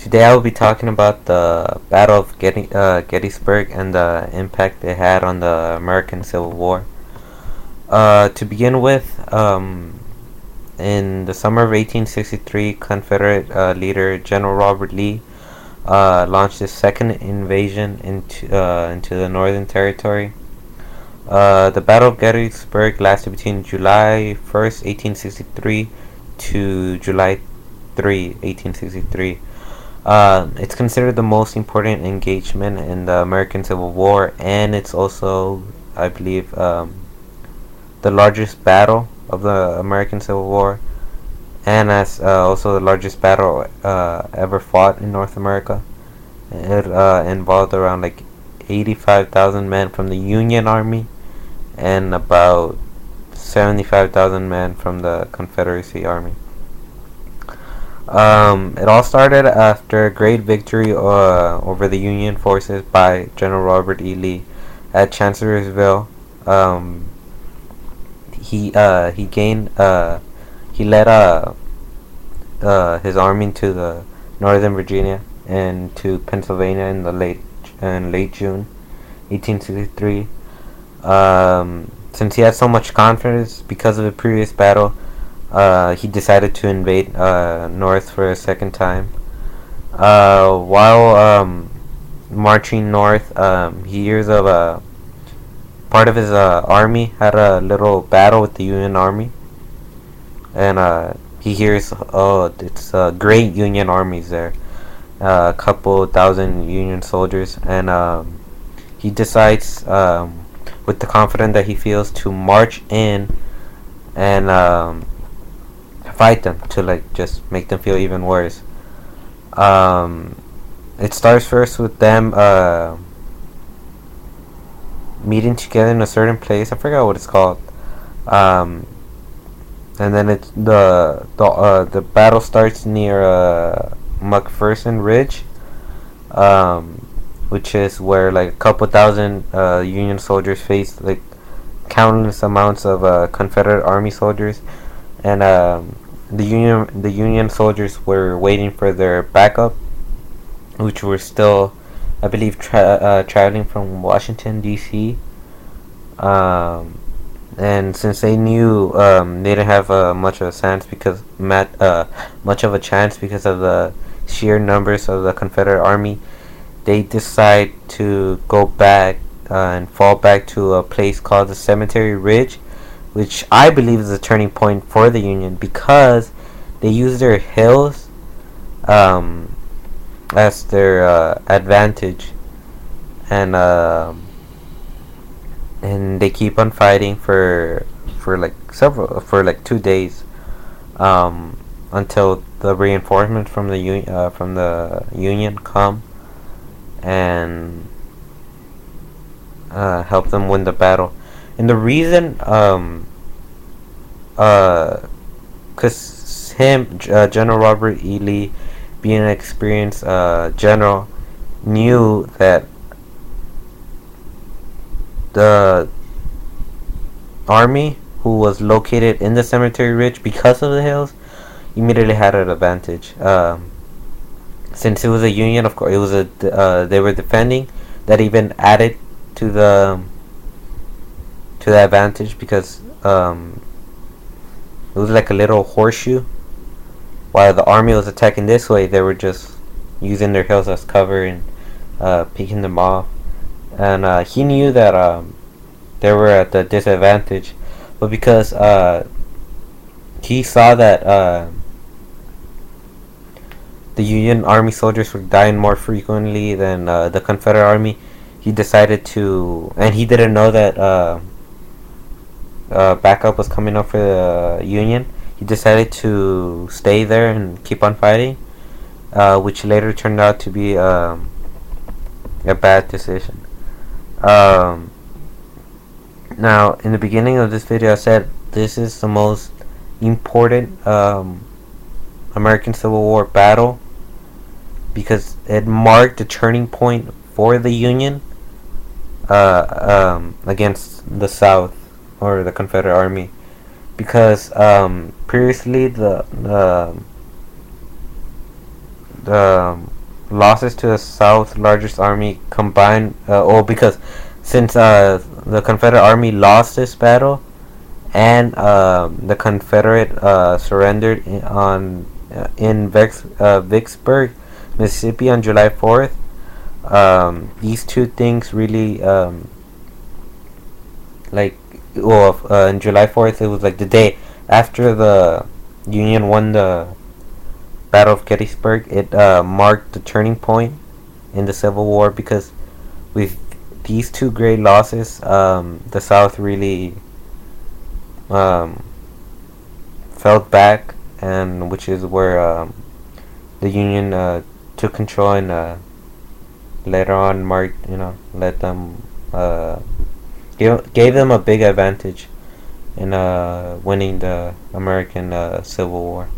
Today I will be talking about the Battle of Gettysburg and the impact it had on the American Civil War. To begin with, in the summer of 1863, Confederate leader General Robert Lee launched his second invasion into the Northern Territory. The Battle of Gettysburg lasted between July 1st, 1863 to July 3, 1863. It's considered the most important engagement in the American Civil War, and it's also, I believe, the largest battle of the American Civil War, and as also the largest battle ever fought in North America. It involved around like 85,000 men from the Union Army and about 75,000 men from the Confederacy Army. It all started after a great victory over the Union forces by General Robert E. Lee at Chancellorsville. He led his army to the Northern Virginia and to Pennsylvania in late June 1863. Since he had so much confidence because of the previous battle, he decided to invade north for a second time. While marching north, he hears of a part of his army had a little battle with the Union Army, and he hears, oh, it's great Union armies there, a couple thousand Union soldiers, and he decides, with the confidence that he feels, to march in and fight them to just make them feel even worse. It starts first with them meeting together in a certain place. I forgot what it's called. And then the battle starts near McPherson Ridge, which is where a couple thousand Union soldiers faced countless amounts of Confederate Army soldiers, and the Union soldiers were waiting for their backup, which were still, I believe, traveling from Washington D.C. And since they knew they didn't have much of a chance because of the sheer numbers of the Confederate Army, they decide to go back and fall back to a place called the Cemetery Ridge, which I believe is a turning point for the Union because they use their hills as their advantage, and they keep on fighting for 2 days, until the reinforcements from the Union come and help them win the battle. And the reason, because General Robert E. Lee, being an experienced general, knew that the army, who was located in the Cemetery Ridge because of the hills, immediately had an advantage. Since it was a Union, of course, they were defending. That even added to the advantage because it was like a little horseshoe. While the army was attacking this way, they were just using their hills as cover and picking them off. And he knew that they were at a disadvantage, but because he saw that the Union Army soldiers were dying more frequently than the Confederate Army, he decided to, and he didn't know that backup was coming up for the Union. He decided to stay there and keep on fighting, which later turned out to be a bad decision. Now, in the beginning of this video, I said this is the most important American Civil War battle because it marked a turning point for the Union against the South or the Confederate Army. Because previously the losses to the South's largest army combined. Because since the Confederate Army lost this battle, and the Confederate surrendered in Vicksburg, Mississippi on July 4th. These two things really like on July 4th, it was like the day after the Union won the Battle of Gettysburg. It marked the turning point in the Civil War, because with these two great losses, the South really um, fell back, and which is where the Union took control, and later on marked, let them gave them a big advantage in winning the American Civil War.